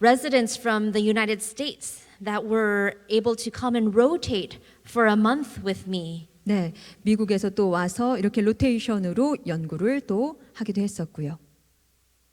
residents from the United States that were able to come and rotate for a month with me. 네, 미국에서 또 와서 이렇게 로테이션으로 연구를 또 하기도 했었고요.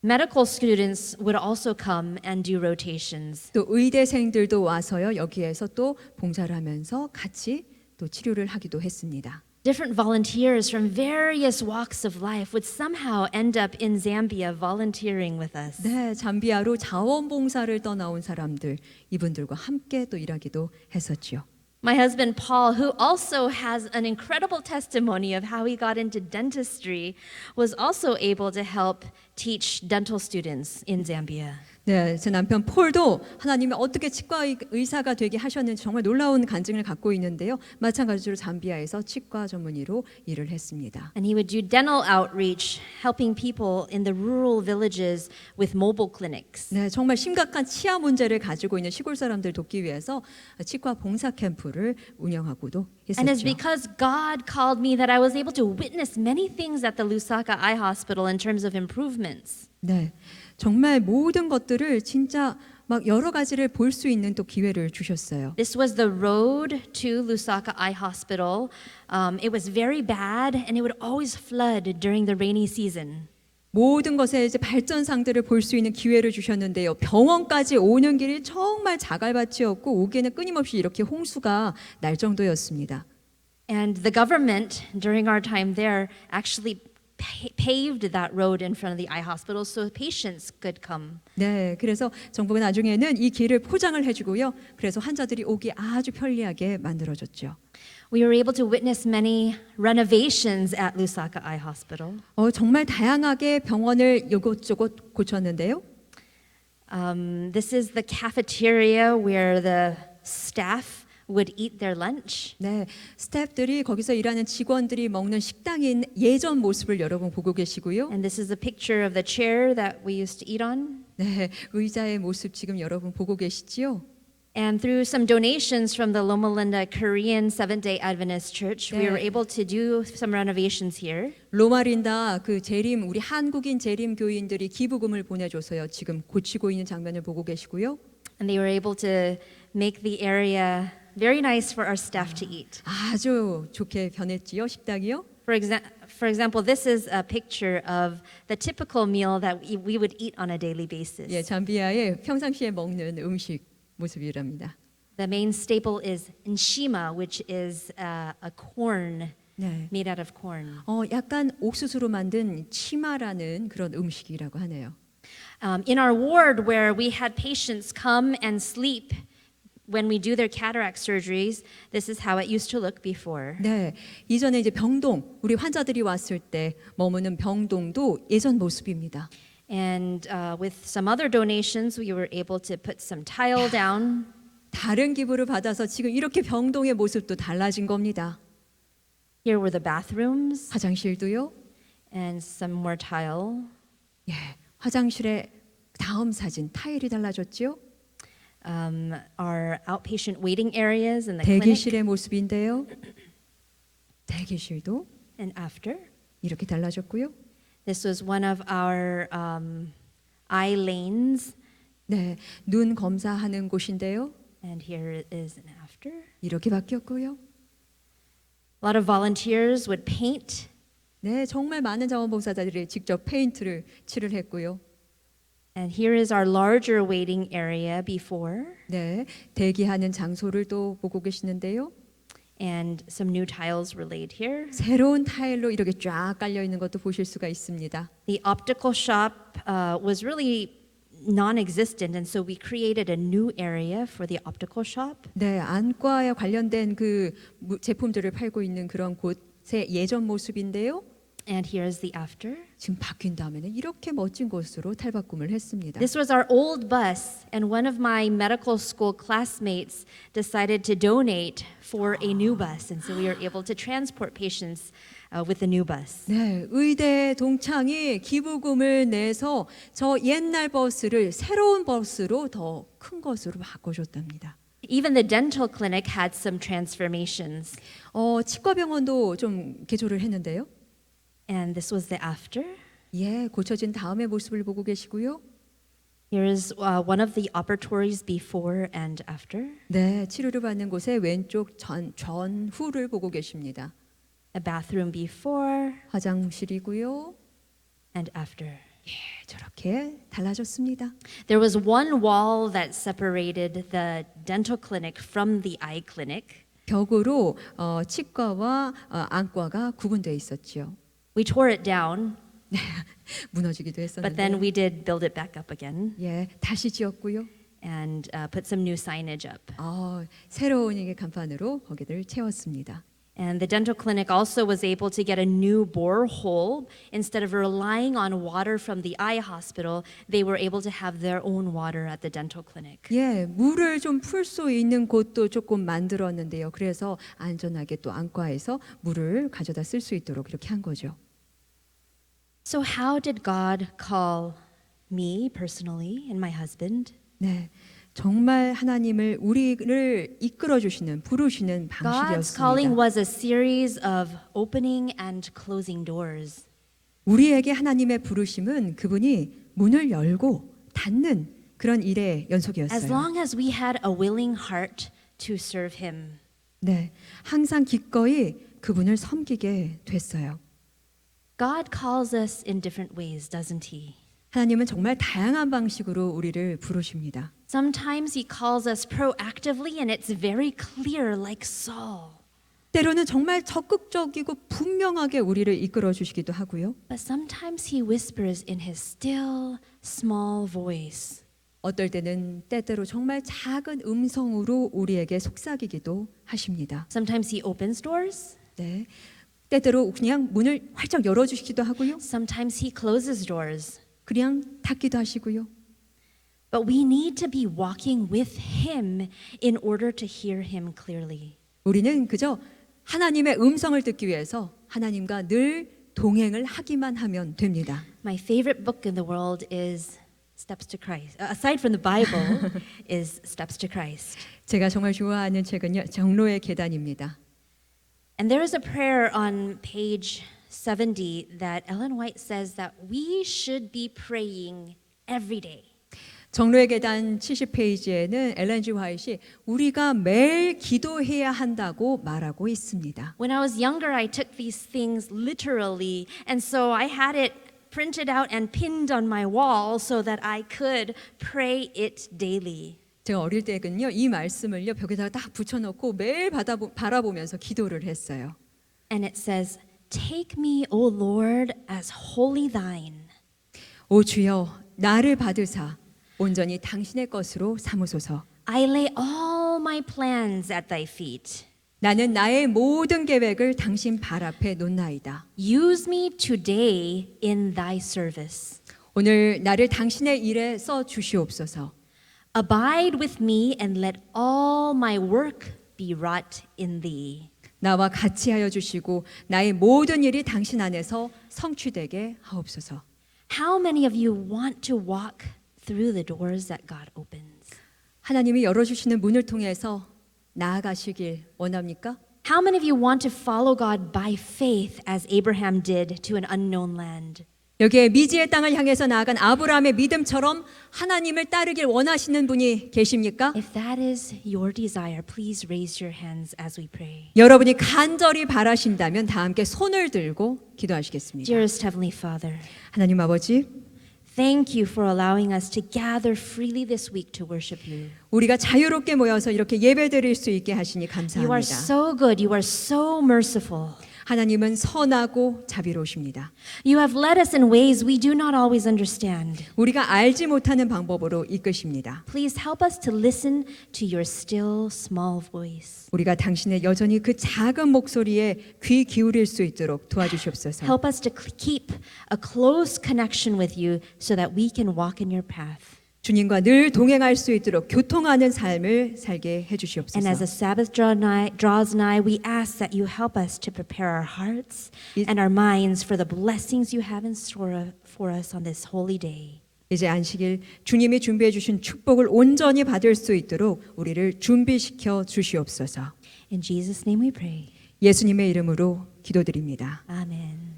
Medical students would also come and do rotations. 또 의대생들도 와서요 여기에서 또 봉사를 하면서 같이 또 치료를 하기도 했습니다. Different volunteers from various walks of life would somehow end up in Zambia volunteering with us. 네, 잠비아로 자원봉사를 떠나온 사람들 이분들과 함께 또 일하기도 했었죠. My husband Paul, who also has an incredible testimony of how he got into dentistry, was also able to help teach dental students in Zambia. 네, 제 남편 폴도 하나님이 어떻게 치과 의사가 되게 하셨는지 정말 놀라운 간증을 갖고 있는데요. 마찬가지로 잠비아에서 치과 전문의로 일을 했습니다. And he would do dental outreach, helping people in the rural villages with mobile clinics. 네, 정말 심각한 치아 문제를 가지고 있는 시골 사람들 돕기 위해서 치과 봉사 캠프를 운영하고도 And it's 했었죠. because God called me that I was able to witness many things at the Lusaka Eye Hospital in terms of improvements. 네, 정말 모든 것들을 진짜 막 여러 가지를 볼 수 있는 또 기회를 주셨어요. This was the road to Lusaka Eye Hospital. It was very bad and it would always flood during the rainy season. 모든 것에 이제 발전상들을 볼 수 있는 기회를 주셨는데요. 병원까지 오는 길이 정말 자갈밭이었고 오기에는 끊임없이 이렇게 홍수가 날 정도였습니다. And the government during our time there actually paved that road in front of the eye hospital so patients could come. 네, 그래서 정부가 나중에는 이 길을 포장을 해주고요. 그래서 환자들이 오기 아주 편리하게 만들어졌죠. We were able to witness many renovations at Lusaka Eye Hospital. 정말 다양하게 병원을 이곳저곳 고쳤는데요. This is the cafeteria where the staff would eat their lunch. 네, 스태프들이 거기서 일하는 직원들이 먹는 식당인 예전 모습을 여러분 보고 계시고요. And this is a picture of the chair that we used to eat on. 네, 의자의 모습 지금 여러분 보고 계시지요? And through some donations from the Loma Linda Korean Seventh-day Adventist Church, we were 네. able to do some renovations here. 로마린다 그 재림 우리 한국인 재림 교인들이 기부금을 보내줘서요. 지금 고치고 있는 장면을 보고 계시고요. And they were able to make the area very nice for our staff to eat. 아주 좋게 변했지요, 식당이요. For example, this is a picture of the typical meal that we would eat on a daily basis. 예, 잠비아의 평상시에 먹는 음식 모습이랍니다. The main staple is nshima, which is a corn 네. made out of corn. 약간 옥수수로 만든 치마라는 그런 음식이라고 하네요. In our ward where we had patients come and sleep when we do their cataract surgeries, this is how it used to look before. 네, 이전에 이제 병동 우리 환자들이 왔을 때 머무는 병동도 예전 모습입니다. And with some other donations, we were able to put some tile down. 다른 기부를 받아서 지금 이렇게 병동의 모습도 달라진 겁니다. Here were the bathrooms 화장실도요. and some more tile. 예, 화장실의 다음 사진 타일이 달라졌죠. Our outpatient waiting areas in the clinic. 대기실의 모습인데요. 대기실도 And after, 이렇게 달라졌고요. this was one of our eye lanes. 네, 눈 검사하는 곳인데요. And here is an after. 이렇게 바뀌었고요. A lot of volunteers would paint. 네, 정말 많은 자원봉사자들이 직접 페인트를 칠을 했고요. And here is our larger waiting area before. 네, 대기하는 장소를 또 보고 계시는데요. And some new tiles were laid here. 새로운 타일로 이렇게 쫙 깔려 있는 것도 보실 수가 있습니다. The optical shop was really non-existent, and so we created a new area for the optical shop. 네, 안과에 관련된 그 제품들을 팔고 있는 그런 곳의 예전 모습인데요. And here's the after. 지금 바뀐 다음에는 이렇게 멋진 곳으로 탈바꿈을 했습니다. This was our old bus, and one of my medical school classmates decided to donate for a new bus, and so we were able to transport patients with the new bus. 네, 의대 동창이 기부금을 내서 저 옛날 버스를 새로운 버스로 더 큰 것으로 바꿔줬답니다. Even the dental clinic had some transformations. 치과병원도 좀 개조를 했는데요. And this was the after. 예, 고쳐진 다음의 모습을 보고 계시고요. Here is one of the operatories before and after. 네, 치료를 받는 곳의 왼쪽 전후를 보고 계십니다. A bathroom before 화장실이고요. and after. 예, 저렇게 달라졌습니다. There was one wall that separated the dental clinic from the eye clinic. 벽으로 치과와 안과가 구분되어 있었지요. We tore it down, 무너지기도 but then 했었는데, we did build it back up again 예, 다시 지었고요. and put some new signage up. 새로운 이게 간판으로 거기를 채웠습니다. And the dental clinic also was able to get a new borehole. Instead of relying on water from the eye hospital, they were able to have their own water at the dental clinic. 예, 물을 좀 풀 수 있는 곳도 조금 만들었는데요. 그래서 안전하게 또 안과에서 물을 가져다 쓸 수 있도록 이렇게 한 거죠. So how did God call me personally and my husband? 네, 정말 하나님을 우리를 이끌어 주시는 부르시는 God's calling 방식이었습니다. was a series of opening and closing doors. 우리에게 하나님의 부르심은 그분이 문을 열고 닫는 그런 일의 As 연속이었어요. long as we had a willing heart to serve Him. 네, 항상 기꺼이 그분을 섬기게 됐어요. God calls us in different ways, doesn't He? 하나님은 정말 다양한 방식으로 우리를 부르십니다. Sometimes He calls us proactively and it's very clear, like Saul. 때로는 정말 적극적이고 분명하게 우리를 이끌어 주시기도 하고요. But sometimes He whispers in His still, small voice. 어떨 때는 때때로 정말 작은 음성으로 우리에게 속삭이기도 하십니다. Sometimes He opens doors. 네, 때때로 그냥 문을 활짝 열어주시기도 하고요. Sometimes He closes doors. 그냥 닫기도 하시고요. But we need to be walking with Him in order to hear Him clearly. 우리는 그저 하나님의 음성을 듣기 위해서 하나님과 늘 동행을 하기만 하면 됩니다. My favorite book in the world is Steps to Christ. Aside from the Bible, is Steps to Christ. 제가 정말 좋아하는 책은요, 정로의 계단입니다. And there is a prayer on page 70 that Ellen White says that we should be praying every day. 정로의 계단 70페이지에는 엘렌 G 화이트이 우리가 매일 기도해야 한다고 말하고 있습니다. When I was younger, I took these things literally, and so I had it printed out and pinned on my wall so that I could pray it daily. 제가 어릴 때는요, 이 말씀을요 벽에다가 딱 붙여놓고 매일 바라보면서 기도를 했어요. And it says, "Take me, O Lord, as wholly thine." 오 주여, 나를 받으사 온전히 당신의 것으로 삼으소서. I lay all my plans at thy feet. 나는 나의 모든 계획을 당신 발 앞에 놓나이다. Use me today in thy service. 오늘 나를 당신의 일에 써 주시옵소서. Abide with me and let all my work be wrought in thee. 나와 같이 하여 주시고 나의 모든 일이 당신 안에서 성취되게 하옵소서. How many of you want to walk through the doors that God opens? 하나님이 열어주시는 문을 통해서 나아가시길 원합니까? How many of you want to follow God by faith as Abraham did to an unknown land? 여기에 미지의 땅을 향해서 나아간 아브라함의 믿음처럼 하나님을 따르길 원하시는 분이 계십니까? If that is your desire, please raise your hands as we pray. 여러분이 간절히 바라신다면 다 함께 손을 들고 기도하시겠습니다. Dearest Heavenly Father, 하나님 아버지, thank you for allowing us to gather freely this week to worship you. 우리가 자유롭게 모여서 이렇게 예배드릴 수 있게 하시니 You are 감사합니다. so good. You are so merciful. 하나님은 선하고 자비로우십니다. You have led us in ways we do not always understand. 우리가 알지 못하는 방법으로 이끄십니다. Please help us to listen to your still small voice. 우리가 당신의 여전히 그 작은 목소리에 귀 기울일 수 있도록 도와주시옵소서. Help us to keep a close connection with you so that we can walk in your path. 주님과 늘 동행할 수 있도록 교통하는 삶을 살게 해주시옵소서. And as the Sabbath draws nigh, we ask that you help us to prepare our hearts and our minds for the blessings you have in store for us on this holy day. 이제 안식일 주님이 준비해 주신 축복을 온전히 받을 수 있도록 우리를 준비시켜 주시옵소서. In Jesus' name we pray. 예수님의 이름으로 기도드립니다. Amen.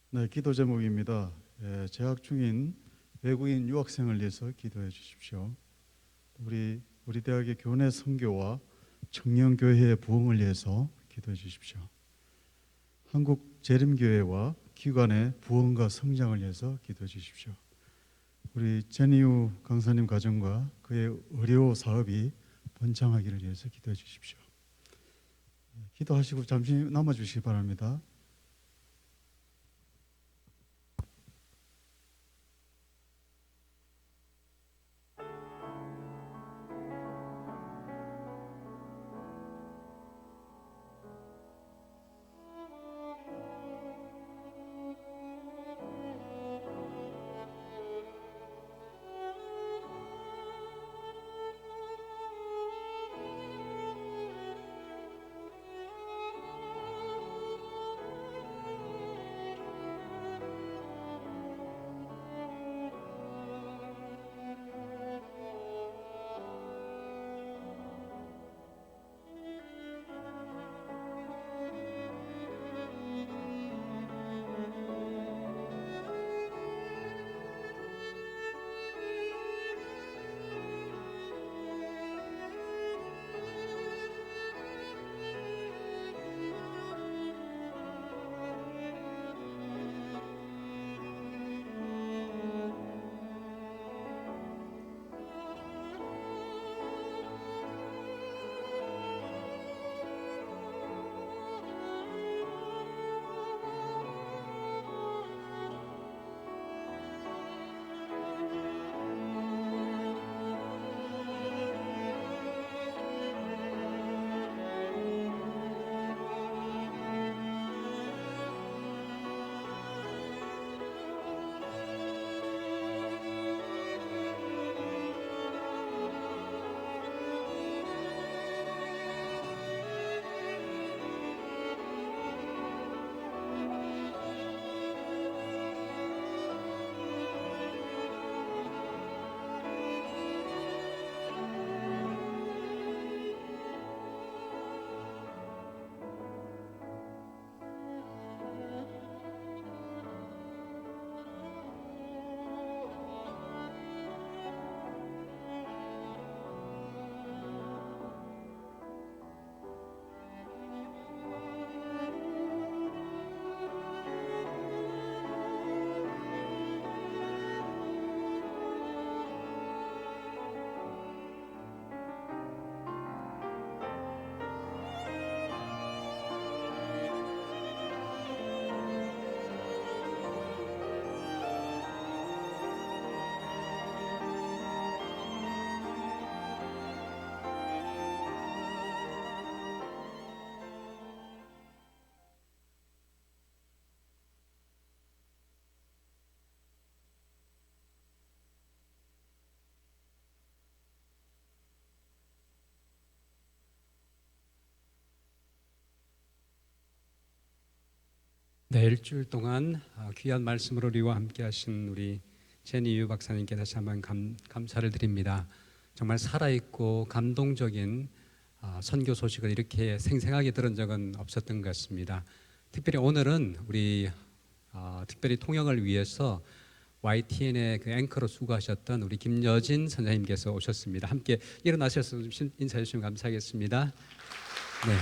네, 기도 제목입니다. 재학 중인 외국인 유학생을 위해서 기도해 주십시오. 우리 대학의 교내 선교와 청년 교회의 부흥을 위해서 기도해 주십시오. 한국 재림교회와 기관의 부흥과 성장을 위해서 기도해 주십시오. 우리 제니우 강사님 가정과 그의 의료 사업이 번창하기를 위해서 기도해 주십시오. 기도하시고 잠시 남아 주시기 바랍니다. 네, 일주일 동안 귀한 말씀으로 우리와 함께하신 우리 제니유 박사님께 다시 한번 감사를 드립니다. 정말 살아있고 감동적인 선교 소식을 이렇게 생생하게 들은 적은 없었던 것 같습니다. 특별히 오늘은 우리 특별히 통역을 위해서 YTN의 그 앵커로 수고하셨던 우리 김여진 선생님께서 오셨습니다. 함께 일어나셔서 인사해 주시면 감사하겠습니다. 네.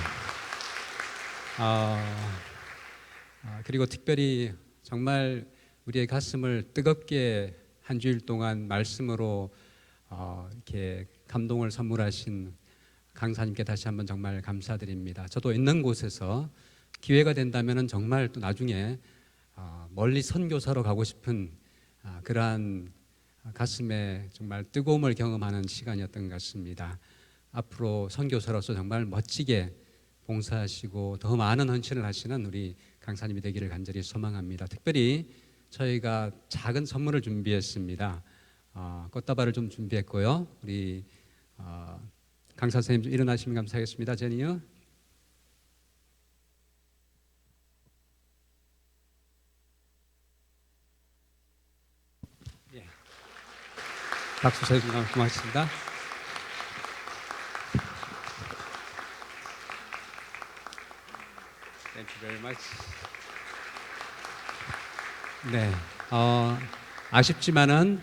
그리고 특별히 정말 우리의 가슴을 뜨겁게 한 주일 동안 말씀으로 이렇게 감동을 선물하신 강사님께 다시 한번 정말 감사드립니다. 저도 있는 곳에서 기회가 된다면 정말 또 나중에 멀리 선교사로 가고 싶은 그러한 가슴에 정말 뜨거움을 경험하는 시간이었던 것 같습니다. 앞으로 선교사로서 정말 멋지게 봉사하시고 더 많은 헌신을 하시는 우리 강사님이 되기를 간절히 소망합니다. 특별히 저희가 작은 선물을 준비했습니다. 꽃다발을 좀 준비했고요. 우리 강사 선생님 좀 일어나시면 감사하겠습니다. 제니요. 예. 박수 쳐주셔서 고맙습니다. Thank you very much. 네, 아쉽지만은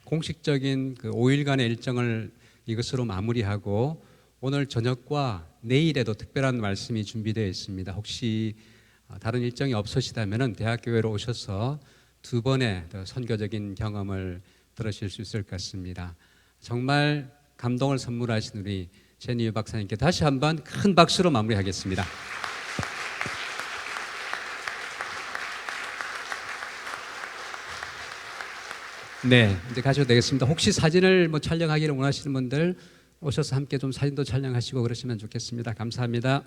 공식적인 그 5일간의 일정을 이것으로 마무리하고 오늘 저녁과 내일에도 특별한 말씀이 준비되어 있습니다. 혹시 다른 일정이 없으시다면은 대학교회로 오셔서 두 번의 더 선교적인 경험을 들으실 수 있을 것 같습니다. 정말 감동을 선물하신 우리 제니유 박사님께 다시 한번 큰 박수로 마무리하겠습니다. 네, 이제 가셔도 되겠습니다. 혹시 사진을 촬영하기를 원하시는 분들 오셔서 함께 좀 사진도 촬영하시고 그러시면 좋겠습니다. 감사합니다.